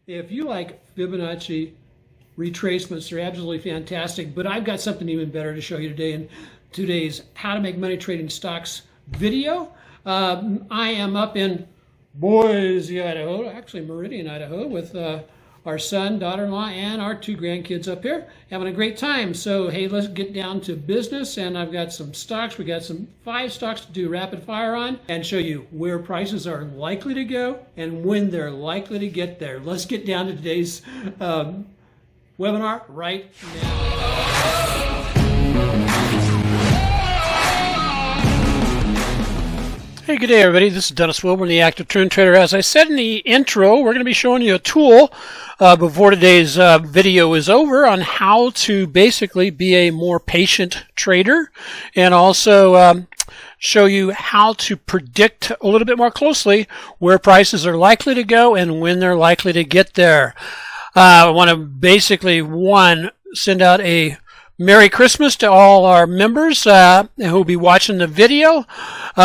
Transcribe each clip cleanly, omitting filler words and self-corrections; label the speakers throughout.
Speaker 1: If you like Fibonacci retracements, they're absolutely fantastic, but I've got something even better to show you today in today's How to Make Money Trading Stocks video. I am up in Boise, Idaho, actually Meridian, Idaho, with our son, daughter-in-law, and our two grandkids up here, having a great time. So, hey, let's get down to business, and I've got some stocks. We got some 5 stocks to do rapid fire on and show you where prices are likely to go and when they're likely to get there. Let's get down to today's webinar right now. Hey, good day, everybody. This is Dennis Wilburn, the Active Trend Trader. As I said in the intro, we're going to be showing you a tool before today's video is over on how to basically be a more patient trader, and also show you how to predict a little bit more closely where prices are likely to go and when they're likely to get there. I want to basically, send out a Merry Christmas to all our members who will be watching the video.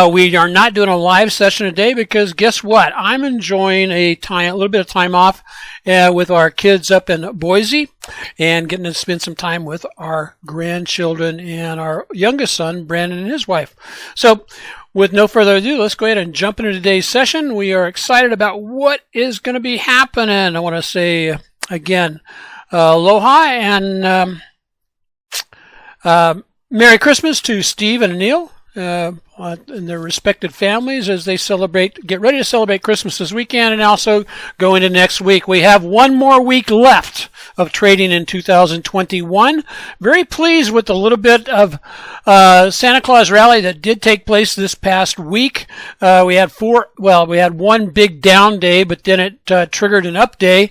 Speaker 1: We are not doing a live session today because guess what? I'm enjoying a little bit of time off with our kids up in Boise and getting to spend some time with our grandchildren and our youngest son, Brandon, and his wife. So with no further ado, let's go ahead and jump into today's session. We are excited about what is going to be happening. I want to say again, aloha and Merry Christmas to Steve and Neil and their respected families as they get ready to celebrate Christmas this weekend and also go into next week. We have one more week left of trading in 2021. Very pleased with the little bit of Santa Claus rally that did take place this past week. We had one big down day, but then it triggered an up day.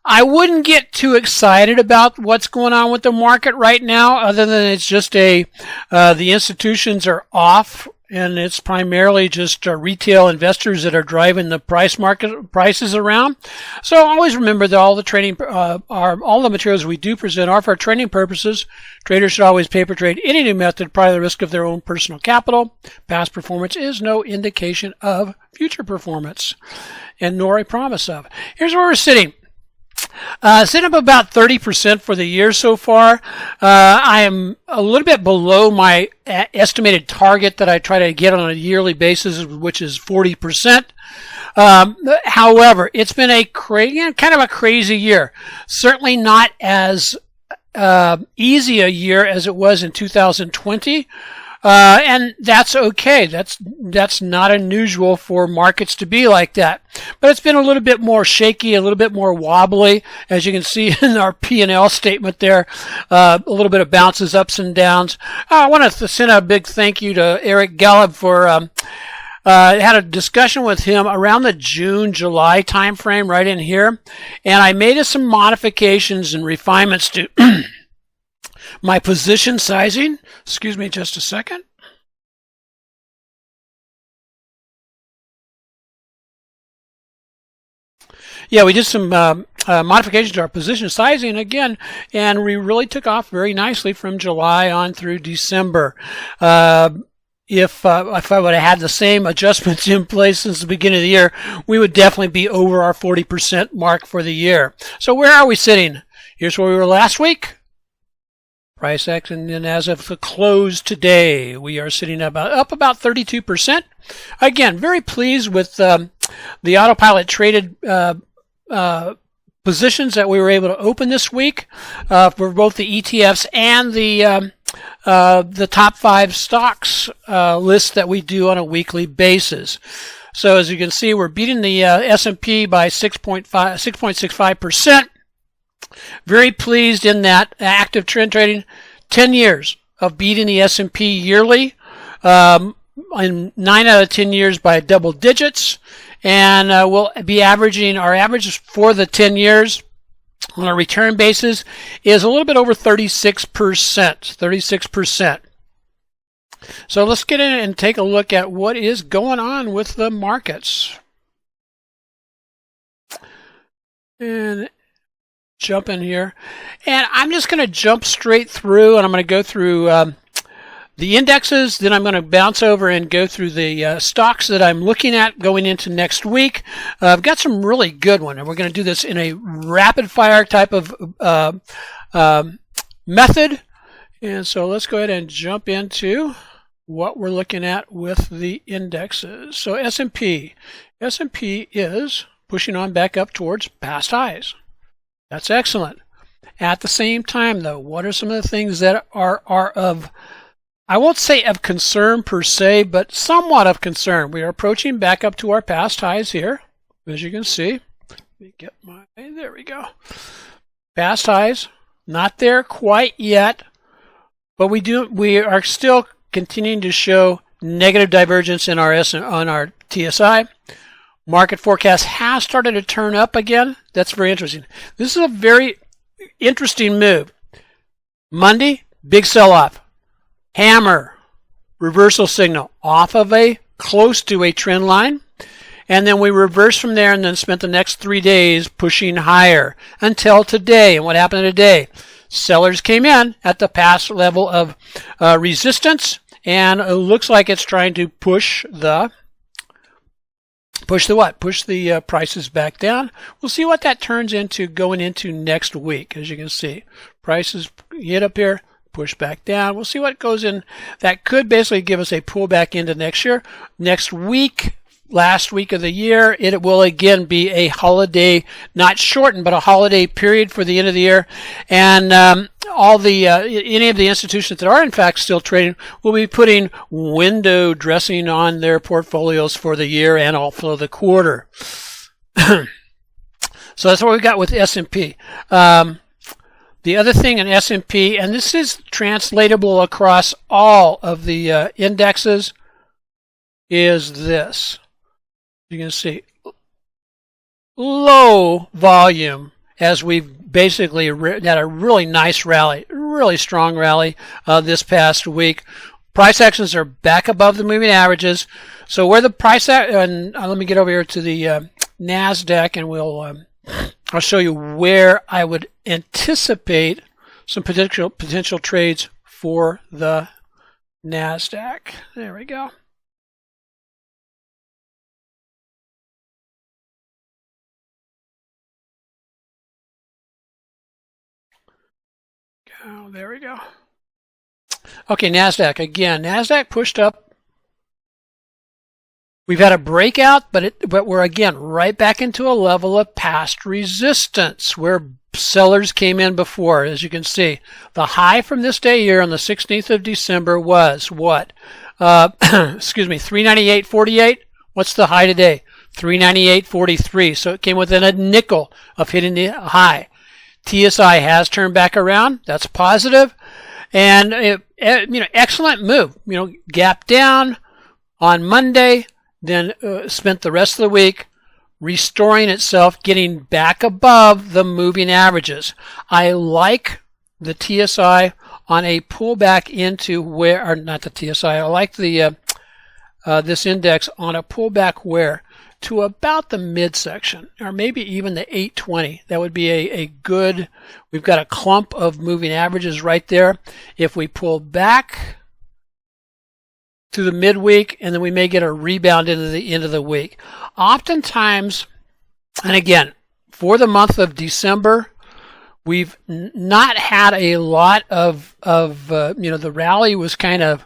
Speaker 1: I wouldn't get too excited about what's going on with the market right now, other than it's just the institutions are off, and it's primarily just retail investors that are driving the prices around. So always remember that all the materials we do present are for training purposes. Traders should always paper trade any new method prior to the risk of their own personal capital. Past performance is no indication of future performance, and nor a promise of. Here's where we're sitting. Sitting up about 30% for the year so far. I am a little bit below my estimated target that I try to get on a yearly basis, which is 40%. However, it's been kind of a crazy year. Certainly not as easy a year as it was in 2020. And that's okay. That's not unusual for markets to be like that. But it's been a little bit more shaky, a little bit more wobbly, as you can see in our P&L statement there. A little bit of bounces, ups and downs. I want to send a big thank you to Eric Gallup for had a discussion with him around the June-July timeframe right in here. And I made some modifications and refinements to my position sizing. Excuse me just a second. Yeah, we did some modifications to our position sizing again, and we really took off very nicely from July on through December. If I would have had the same adjustments in place since the beginning of the year, we would definitely be over our 40% mark for the year. So where are we sitting? Here's where we were last week. Price action, and as of the close today, we are sitting up about 32%. Again, very pleased with the AutoPilot traded positions that we were able to open this week for both the ETFs and the top 5 stocks list that we do on a weekly basis. So as you can see, we're beating the S&P by 6.65%. Very pleased in that active trend trading, 10 years of beating the S&P yearly, in 9 out of 10 years by double digits, and we'll be averaging, our average for the 10 years on a return basis is a little bit over 36%. So let's get in and take a look at what is going on with the markets. And jump in here, and I'm just going to jump straight through, and I'm going to go through the indexes, then I'm going to bounce over and go through the stocks that I'm looking at going into next week. I've got some really good ones, and we're going to do this in a rapid fire type of method. And so let's go ahead and jump into what we're looking at with the indexes. So S&P is pushing on back up towards past highs. That's excellent. At the same time, though, what are some of the things that are of, I won't say of concern per se, but somewhat of concern? We are approaching back up to our past highs here, as you can see. Let me get there we go. Past highs, not there quite yet, but we are still continuing to show negative divergence in our on our TSI. Market forecast has started to turn up again. That's very interesting. This is a very interesting move. Monday, big sell-off. Hammer, reversal signal off of close to a trend line. And then we reversed from there and then spent the next 3 days pushing higher until today. And what happened today? Sellers came in at the past level of resistance, and it looks like it's trying to push the what? Push the prices back down. We'll see what that turns into going into next week. As you can see, prices hit up here, push back down. We'll see what goes in. That could basically give us a pullback into next year. Next week, last week of the year, it will again be a holiday, not shortened, but a holiday period for the end of the year. And all the any of the institutions that are in fact still trading will be putting window dressing on their portfolios for the year and also the quarter. So that's what we got with S&P. The other thing in S&P, and this is translatable across all of the indexes, is this. You can see low volume as we've basically had a really nice rally, really strong rally this past week. Price actions are back above the moving averages. So where the price and let me get over here to the NASDAQ, and I'll show you where I would anticipate some potential trades for the NASDAQ. There we go. Oh, there we go. Okay, NASDAQ again. NASDAQ pushed up. We've had a breakout, but we're again right back into a level of past resistance where sellers came in before. As you can see, the high from this day here on the 16th of December was what? Excuse me, 398.48. What's the high today? 398.43. So it came within a nickel of hitting the high. TSI has turned back around. That's positive. And, excellent move. Gap down on Monday, then spent the rest of the week restoring itself, getting back above the moving averages. I like the TSI on a pullback into where, or not the TSI, I like the this index on a pullback where? To about the midsection, or maybe even the 820. That would be a good, we've got a clump of moving averages right there. If we pull back to the midweek, and then we may get a rebound into the end of the week. Oftentimes, and again, for the month of December, we've not had a lot of the rally was kind of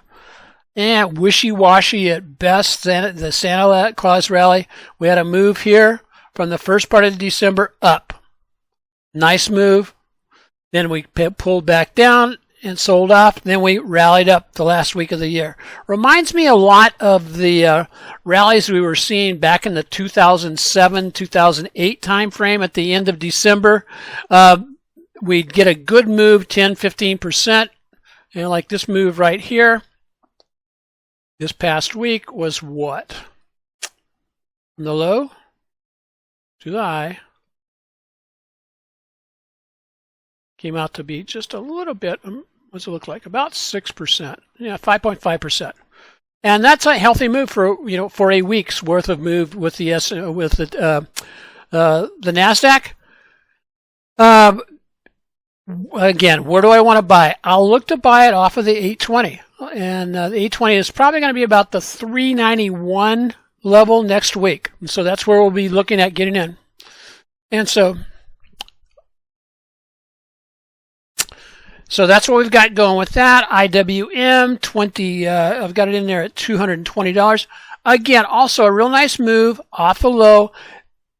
Speaker 1: wishy-washy at best. The Santa Claus rally, we had a move here from the first part of December up. Nice move. Then we pulled back down and sold off. Then we rallied up the last week of the year. Reminds me a lot of the rallies we were seeing back in the 2007, 2008 time frame at the end of December. We'd get a good move, 10, 15%. Like this move right here. This past week was what? From the low to the high. Came out to be just a little bit, what's it look like? About 6%. Yeah, 5.5%. And that's a healthy move for a week's worth of move with the NASDAQ. Again, where do I want to buy? I'll look to buy it off of the 820. And the 820 is probably going to be about the 391 level next week. So that's where we'll be looking at getting in. And so that's what we've got going with that. IWM 20, I've got it in there at $220. Again, also a real nice move off the low.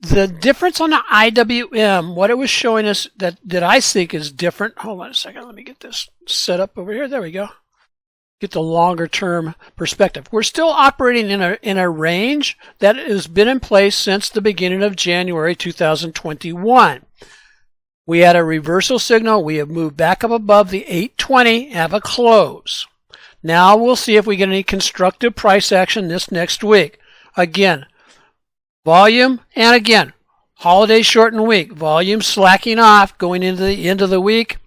Speaker 1: The difference on the IWM, what it was showing us that I think is different. Hold on a second. Let me get this set up over here. There we go. Get the longer term perspective. We're still operating in a range that has been in place since the beginning of January 2021. We had a reversal signal. We have moved back up above the 820, have a close. Now we'll see if we get any constructive price action this next week. Again, volume, and again, holiday shortened week. Volume slacking off going into the end of the week.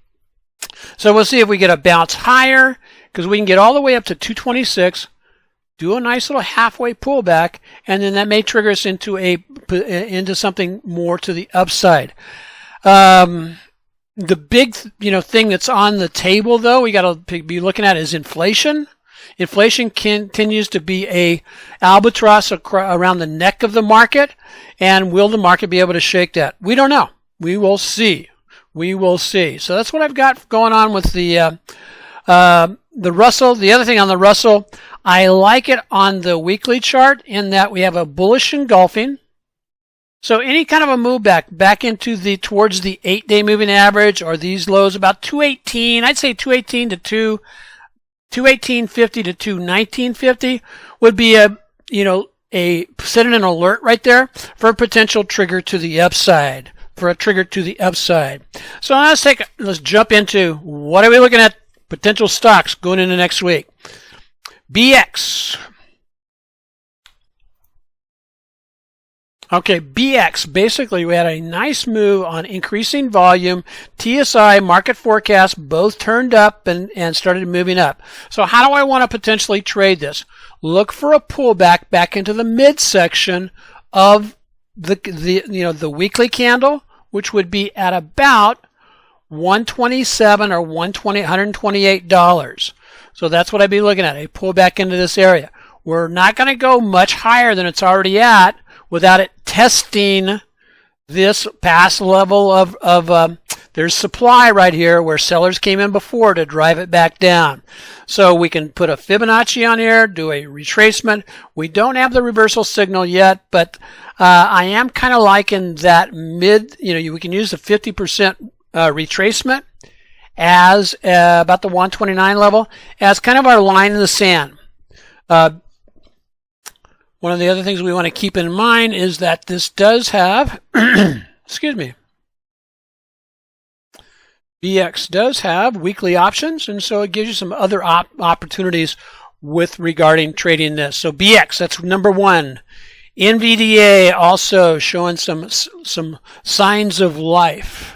Speaker 1: So we'll see if we get a bounce higher, because we can get all the way up to 226, do a nice little halfway pullback, and then that may trigger us into something more to the upside. The big thing that's on the table, though, we got to be looking at is inflation. Inflation continues to be a albatross around the neck of the market, and will the market be able to shake that? We don't know. We will see. We will see. So that's what I've got going on with the Russell. The other thing on the Russell, I like it on the weekly chart in that we have a bullish engulfing. So any kind of a move back into towards the 8-day moving average, or these lows about 218, I'd say 218 to 218.50 to 219.50 would be setting an alert right there for a potential trigger to the upside. So let's jump into what are we looking at potential stocks going into next week. BX. Okay, BX, basically we had a nice move on increasing volume. TSI, market forecast, both turned up and started moving up. So how do I want to potentially trade this? Look for a pullback back into the midsection of the weekly candle, which would be at about 127 or $128. So that's what I'd be looking at, a pullback into this area. We're not going to go much higher than it's already at without it testing this past level of there's supply right here where sellers came in before to drive it back down. So we can put a Fibonacci on here, do a retracement. We don't have the reversal signal yet, but I am kind of liking that we can use the 50% retracement as about the 129 level as kind of our line in the sand. One of the other things we want to keep in mind is that this does have, excuse me, BX does have weekly options, and so it gives you some other opportunities with regarding trading this. So BX, that's number one. NVDA also showing some signs of life.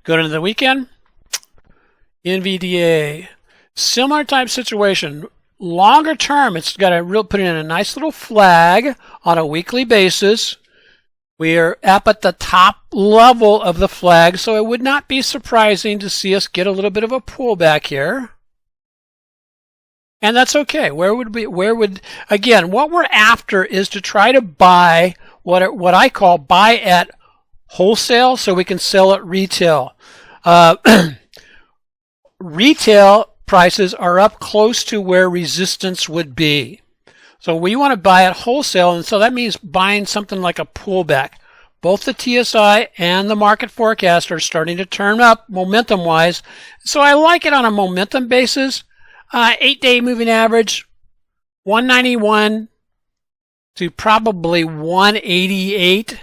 Speaker 1: Going into the weekend, NVDA. Similar type situation. Longer term, it's got put in a nice little flag on a weekly basis. We are up at the top level of the flag, so it would not be surprising to see us get a little bit of a pullback here. And that's okay. Again, what we're after is to try to buy what I call buy at wholesale so we can sell at retail. Retail prices are up close to where resistance would be. So we want to buy at wholesale, and so that means buying something like a pullback. Both the TSI and the market forecast are starting to turn up momentum-wise. So I like it on a momentum basis. 8-day moving average, 191 to probably 188.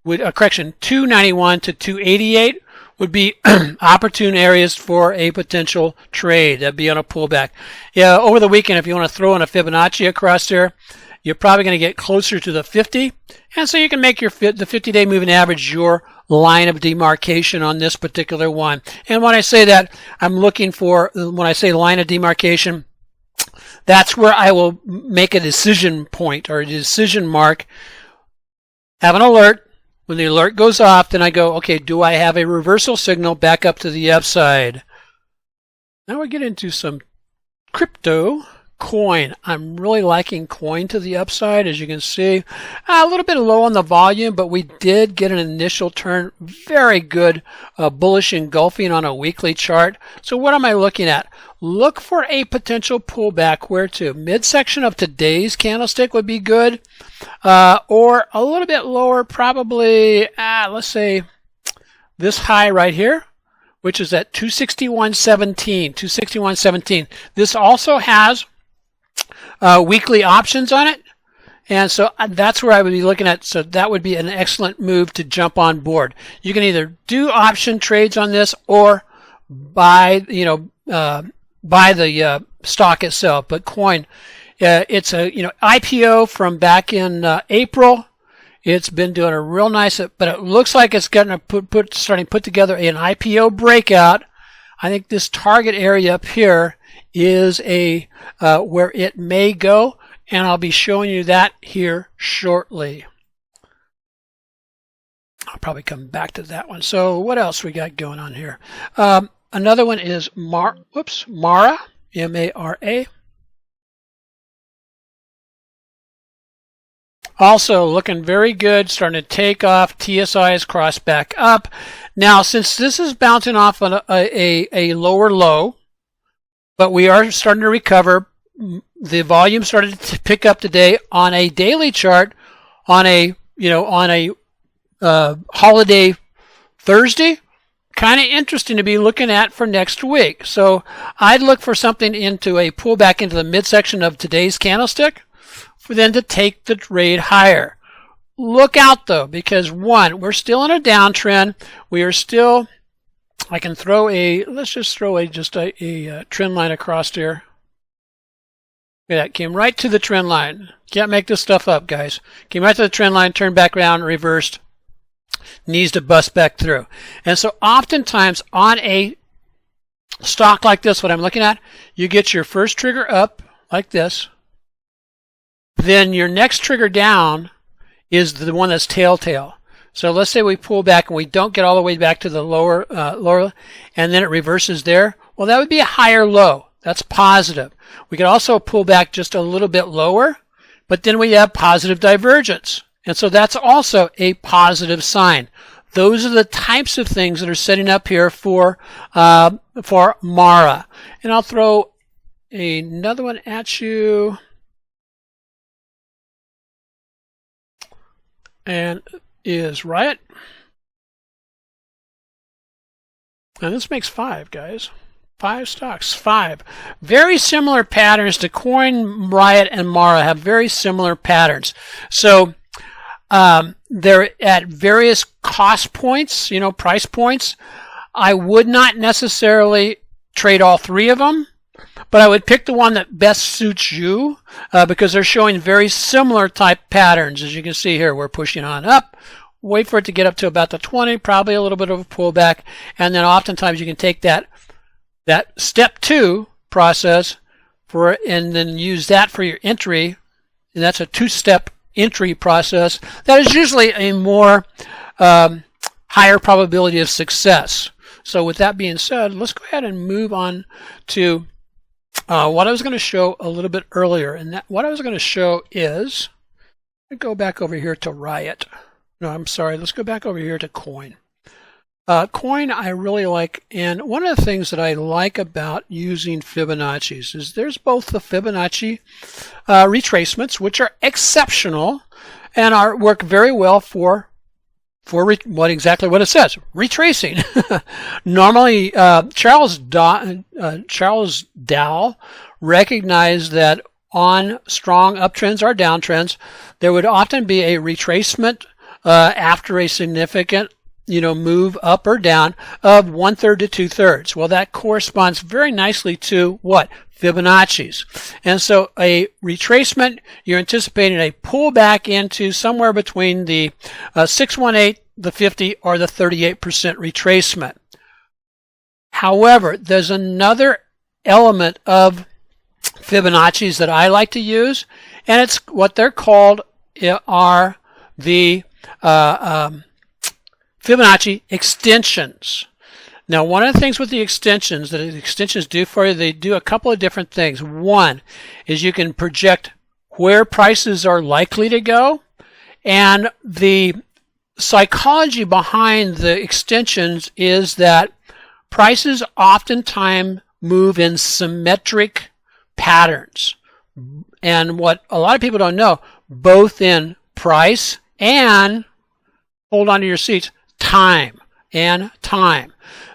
Speaker 1: 291 to 288. Would be opportune areas for a potential trade. That'd be on a pullback. Yeah, over the weekend, if you want to throw in a Fibonacci across there, you're probably going to get closer to the 50. And so you can make the 50-day moving average your line of demarcation on this particular one. And when I say that, I'm looking for, when I say line of demarcation, that's where I will make a decision point or a decision mark, have an alert. When the alert goes off, then I go, okay, do I have a reversal signal back up to the upside? Now we get into some crypto. Coin. I'm really liking coin to the upside, as you can see. A little bit low on the volume, but we did get an initial turn. Very good bullish engulfing on a weekly chart. So what am I looking at? Look for a potential pullback. Where to? Midsection of today's candlestick would be good. Or a little bit lower, probably, let's say this high right here, which is at 261.17. 261.17. This also has weekly options on it, and so that's where I would be looking at. So that would be an excellent move to jump on board. You can either do option trades on this or buy the stock itself. But coin, it's a IPO from back in April. It's been doing a real nice, but it looks like it's going to starting to put together an IPO breakout. I think this target area up here is a where it may go, and I'll be showing you that here shortly. I'll probably come back to that one. So what else we got going on here? Another one is Mara, M-A-R-A. Also looking very good, starting to take off. TSI is crossed back up. Now, since this is bouncing off on a lower low, but we are starting to recover. The volume started to pick up today on a daily chart on a holiday Thursday. Kind of interesting to be looking at for next week. So I'd look for something into a pullback into the midsection of today's candlestick for then to take the trade higher. Look out though, because one, we're still in a downtrend. We are still, I can throw let's just throw a trend line across here. That came right to the trend line. Can't make this stuff up, guys. Came right to the trend line, turned back around, reversed, needs to bust back through. And so oftentimes on a stock like this, what I'm looking at, you get your first trigger up like this. Then your next trigger down is the one that's telltale. So let's say we pull back and we don't get all the way back to the lower, and then it reverses there. Well, that would be a higher low. That's positive. We could also pull back just a little bit lower, but then we have positive divergence. And so that's also a positive sign. Those are the types of things that are setting up here for Mara. And I'll throw another one at you. And is Riot. And this makes 5, guys. 5 stocks. 5. Very similar patterns to Coin, Riot, and Mara have very similar patterns. So they're at various cost points, price points. I would not necessarily trade all 3 of them, but I would pick the one that best suits you because they're showing very similar type patterns. As you can see here, we're pushing on up. Wait for it to get up to about the 20, probably a little bit of a pullback, and then oftentimes you can take that step 2 process and then use that for your entry, and that's a 2-step entry process. That is usually a more higher probability of success. So with that being said, let's go ahead and move on to what I was going to show a little bit earlier. And what I was going to show is, go back over here to Riot. No, I'm sorry. Let's go back over here to Coin. Coin I really like, and one of the things that I like about using Fibonacci's is there's both the Fibonacci retracements, which are exceptional and work very well for exactly what it says, retracing. Normally, Charles Dow recognized that on strong uptrends or downtrends, there would often be a retracement after a significant move up or down of 1/3 to 2/3. Well, that corresponds very nicely to what? Fibonacci's. And so a retracement, you're anticipating a pullback into somewhere between the 618, the 50, or the 38% retracement. However, there's another element of Fibonacci's that I like to use, and it's what they're called are the Fibonacci extensions. Now, one of the things with the extensions that the extensions do for you, they do a couple of different things. One is you can project where prices are likely to go, and the psychology behind the extensions is that prices oftentimes move in symmetric patterns. And what a lot of people don't know, both in price and, hold on to your seats, time.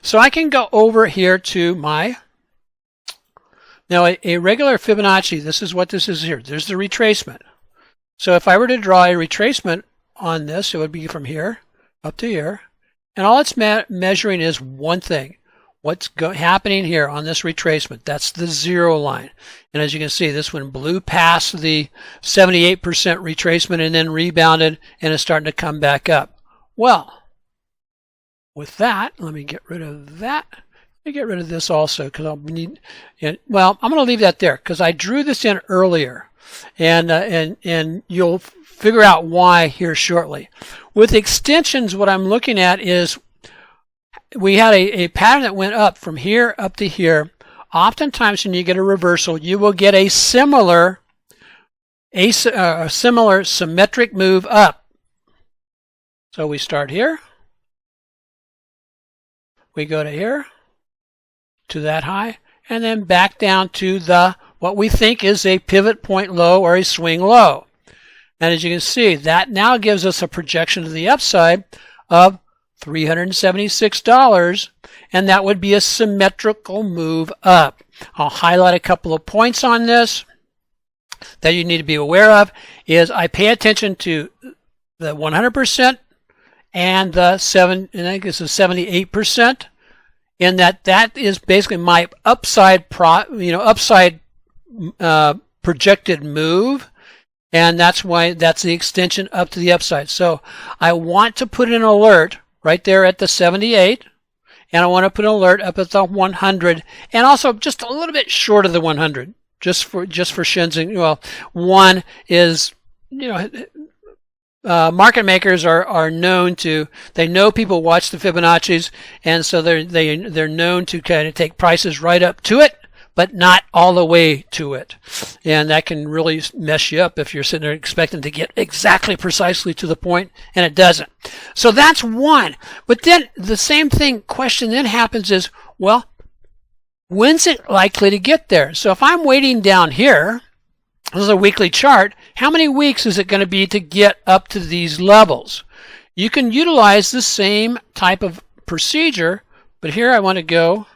Speaker 1: So I can go over here to my, now a regular Fibonacci, this is what this is here. There's the retracement. So if I were to draw a retracement on this, it would be from here up to here. And all it's measuring is one thing. What's happening here on this retracement? That's the 0 line. And as you can see, this one blew past the 78% retracement and then rebounded and is starting to come back up. Well, with that, let me get rid of that. Let me get rid of this also because I'll need. Well, I'm going to leave that there because I drew this in earlier, and you'll figure out why here shortly. With extensions, what I'm looking at is we had a pattern that went up from here up to here. Oftentimes, when you get a reversal, you will get a similar symmetric move up. So we start here. We go to here, to that high, and then back down to the what we think is a pivot point low or a swing low. And as you can see, that now gives us a projection to the upside of $376, and that would be a symmetrical move up. I'll highlight a couple of points on this that you need to be aware of. Is I pay attention to the 100% and the I think this is 78%, and that is basically my upside projected move, and that's why that's the extension up to the upside. So I want to put an alert right there at the 78, and I want to put an alert up at the 100, and also just a little bit short of the 100, just for shins. Well, one is, market makers are known to, they know people watch the Fibonacci's, and so they're known to kind of take prices right up to it, but not all the way to it. And that can really mess you up if you're sitting there expecting to get exactly precisely to the point, and it doesn't. So that's one. But then the same question then happens is, well, when's it likely to get there? So if I'm waiting down here, this is a weekly chart, how many weeks is it going to be to get up to these levels? You can utilize the same type of procedure, but here I want to go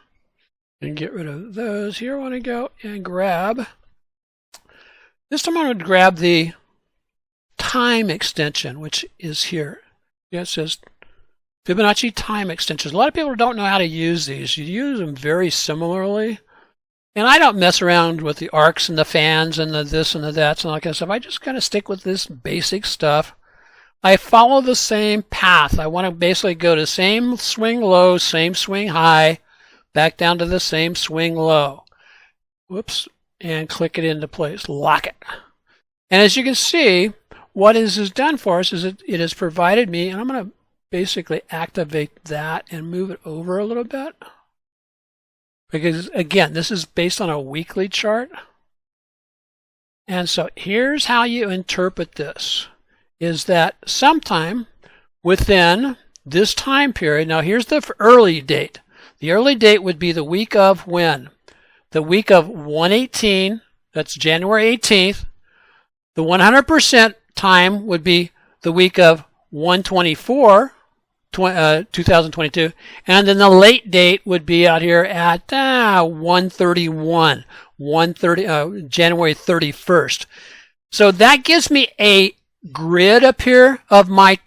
Speaker 1: and get rid of those. Here I want to go and grab, this time I want to grab the time extension, which is here. Yeah, it says Fibonacci time extensions. A lot of people don't know how to use these. You use them very similarly. And I don't mess around with the arcs and the fans and the this and the that and all that kind of stuff. I just kind of stick with this basic stuff. I follow the same path. I want to basically go to same swing low, same swing high, back down to the same swing low. Whoops. And click it into place. Lock it. And as you can see, what this has done for us is it has provided me, and I'm going to basically activate that and move it over a little bit. Because, again, this is based on a weekly chart. And so here's how you interpret this, is that sometime within this time period, now here's the early date. The early date would be the week of when? The week of 1/18, that's January 18th. The 100% time would be the week of 1/24, 2022, and then the late date would be out here at 1/31, January 31st. So that gives me a grid up here of my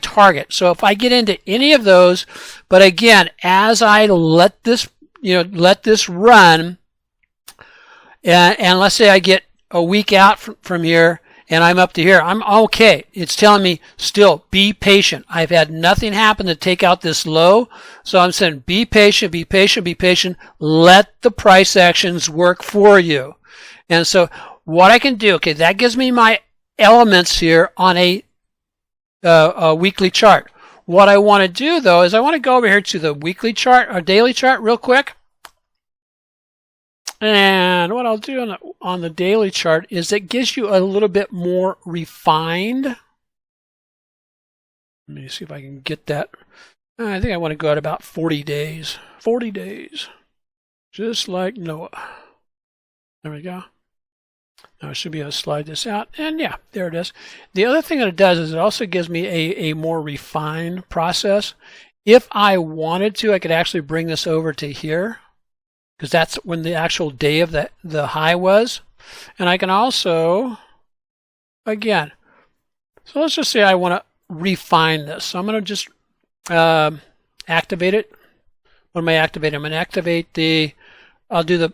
Speaker 1: target. So if I get into any of those, but again, as I let this run, and let's say I get a week out from here, and I'm up to here, I'm okay. It's telling me still be patient. I've had nothing happen to take out this low, so I'm saying be patient, be patient, be patient. Let the price actions work for you. And so what I can do, okay, that gives me my elements here on a weekly chart. what I want to do, though, is I want to go over here to the weekly chart or daily chart real quick. And what I'll do on the daily chart is it gives you a little bit more refined. Let me see if I can get that. I think I want to go at about 40 days. 40 days. Just like Noah. There we go. Now I should be able to slide this out. And yeah, there it is. The other thing that it does is it also gives me a more refined process. If I wanted to, I could actually bring this over to here, because that's when the actual day of the high was. And I can also, again, so let's just say I want to refine this. So I'm going to just activate it. What am I activating? I'm going to activate I'll do the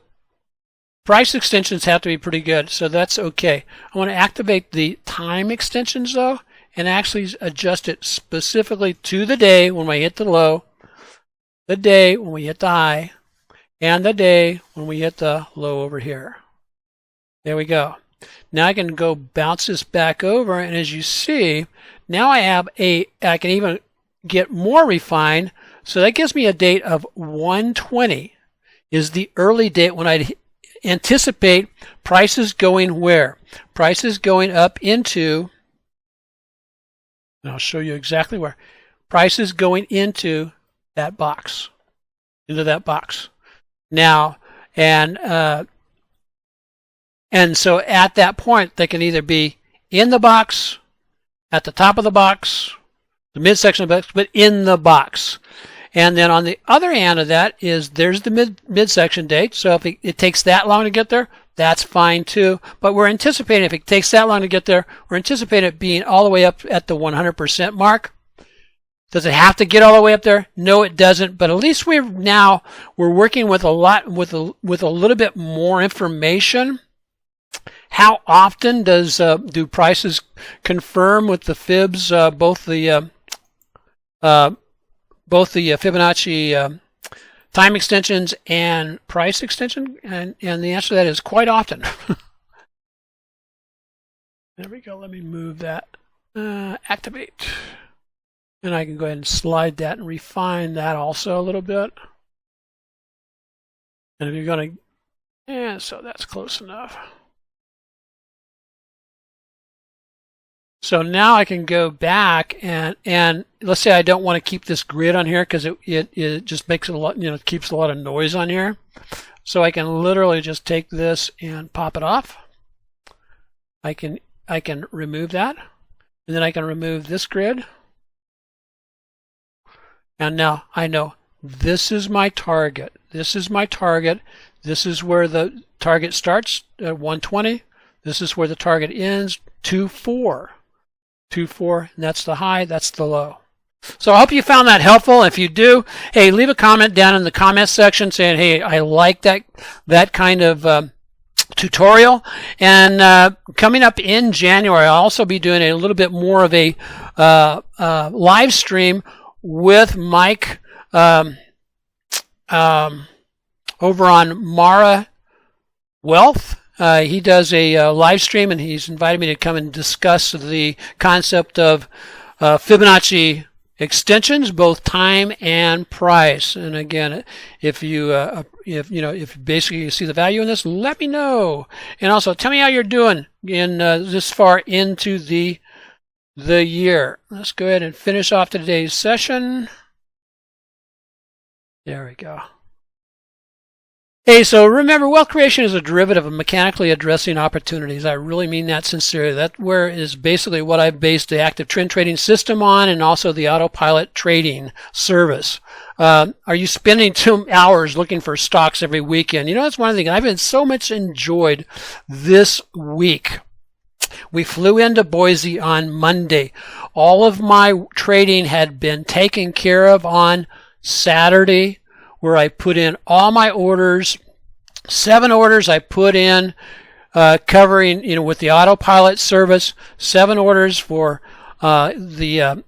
Speaker 1: price extensions have to be pretty good, so that's okay. I want to activate the time extensions, though, and actually adjust it specifically to the day when we hit the low, the day when we hit the high, and the day when we hit the low over here. There we go. Now I can go bounce this back over, and as you see, now I can even get more refined. So that gives me a date of 1/20 is the early date when I anticipate prices going where? Prices going up into, and I'll show you exactly where. Prices going into that box. Into that box. Now, and so at that point, they can either be in the box, at the top of the box, the midsection of the box, but in the box. And then on the other hand of that is there's the midsection date. So if it takes that long to get there, that's fine too. But we're anticipating if it takes that long to get there, we're anticipating it being all the way up at the 100% mark. Does it have to get all the way up there? No, it doesn't. But at least we're working with a little bit more information. How often do prices confirm with the fibs, both the Fibonacci time extensions and price extension? And the answer to that is quite often. There we go. Let me move that. Activate. And I can go ahead and slide that and refine that also a little bit. And if you're going to, so that's close enough. So now I can go back and let's say I don't want to keep this grid on here because it just makes it a lot, keeps a lot of noise on here. So I can literally just take this and pop it off. I can remove that, and then I can remove this grid. And now I know this is my target. This is my target. This is where the target starts at 120. This is where the target ends, 2.4. 2.4, and that's the high, that's the low. So I hope you found that helpful. If you do, hey, leave a comment down in the comments section saying, hey, I like that kind of tutorial. And coming up in January, I'll also be doing a little bit more of a live stream with Mike over on Mara Wealth. He does a live stream, and he's invited me to come and discuss the concept of Fibonacci extensions, both time and price. And again, if basically you see the value in this, let me know. And also, tell me how you're doing in this far into the year. Let's go ahead and finish off today's session. There we go. Hey, so remember, wealth creation is a derivative of mechanically addressing opportunities. I really mean that sincerely. That is basically what I've based the active trend trading system on, and also the AutoPilot Trading service. Are you spending 2 hours looking for stocks every weekend? That's one of the things I've been so much enjoyed this week. We flew into Boise on Monday. All of my trading had been taken care of on Saturday, where I put in all my orders. 7 orders I put in covering, with the AutoPilot service. 7 orders for the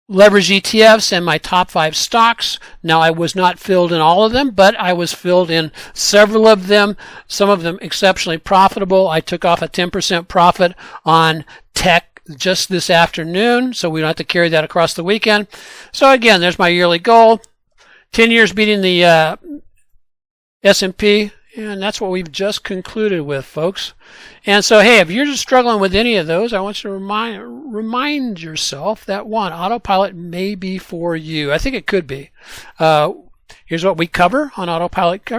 Speaker 1: leverage ETFs and my top 5 stocks. Now, I was not filled in all of them, but I was filled in several of them, some of them exceptionally profitable. I took off a 10% profit on tech just this afternoon, so we don't have to carry that across the weekend. So again, there's my yearly goal. 10 years beating the S&P, and that's what we've just concluded with, folks. And so, hey, if you're just struggling with any of those, I want you to remind yourself that one, Autopilot may be for you. I think it could be. Here's what we cover on Autopilot,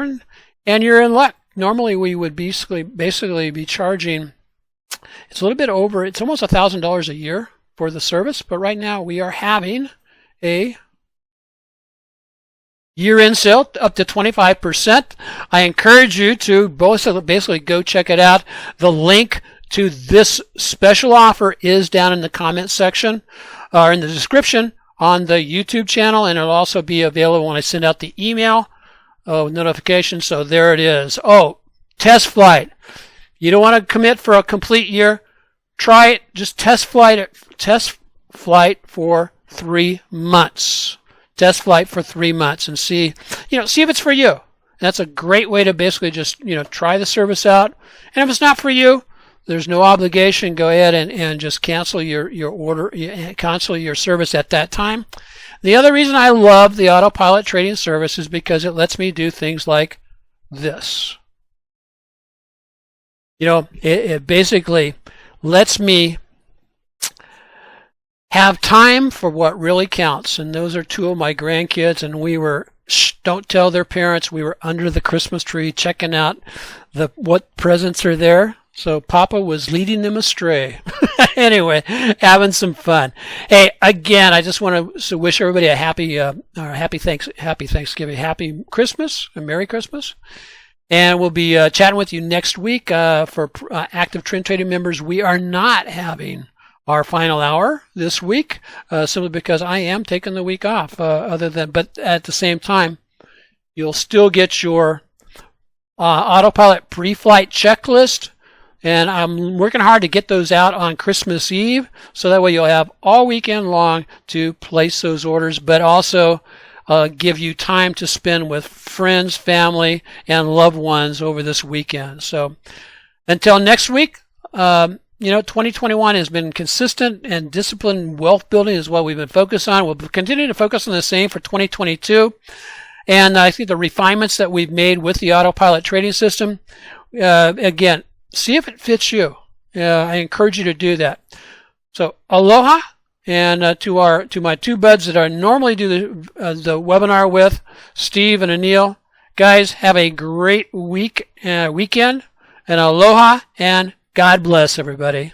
Speaker 1: and you're in luck. Normally, we would basically be charging, it's a little bit over, it's almost $1,000 a year for the service, but right now we are having a year-end sale up to 25%. I encourage you to basically go check it out. The link to this special offer is down in the comment section or in the description on the YouTube channel, and it'll also be available when I send out the email notification. So there it is. Oh, test flight. You don't want to commit for a complete year. Try it. Just test flight for 3 months. Test flight for 3 months and see if it's for you. That's a great way to basically just, try the service out. And if it's not for you, there's no obligation. Go ahead and just cancel your order, cancel your service at that time. The other reason I love the Autopilot Trading service is because it lets me do things like this. It basically lets me have time for what really counts. And those are two of my grandkids, and we were, don't tell their parents, we were under the Christmas tree checking out what presents are there. So Papa was leading them astray. Anyway, having some fun. Hey, again, I just want to wish everybody a happy Thanksgiving, happy Christmas, and Merry Christmas. And we'll be chatting with you next week. For active trend trading members, we are not having our final hour this week, simply because I am taking the week off. But at the same time, you'll still get your Autopilot pre-flight checklist, and I'm working hard to get those out on Christmas Eve, so that way you'll have all weekend long to place those orders, but also give you time to spend with friends, family, and loved ones over this weekend. So until next week, 2021 has been consistent and disciplined wealth building is what we've been focused on. We'll continue to focus on the same for 2022. And I think the refinements that we've made with the Autopilot trading system, again, see if it fits you. I encourage you to do that. So aloha, and to my two buds that I normally do the webinar with, Steve and Anil. Guys, have a great weekend, and aloha, and God bless everybody.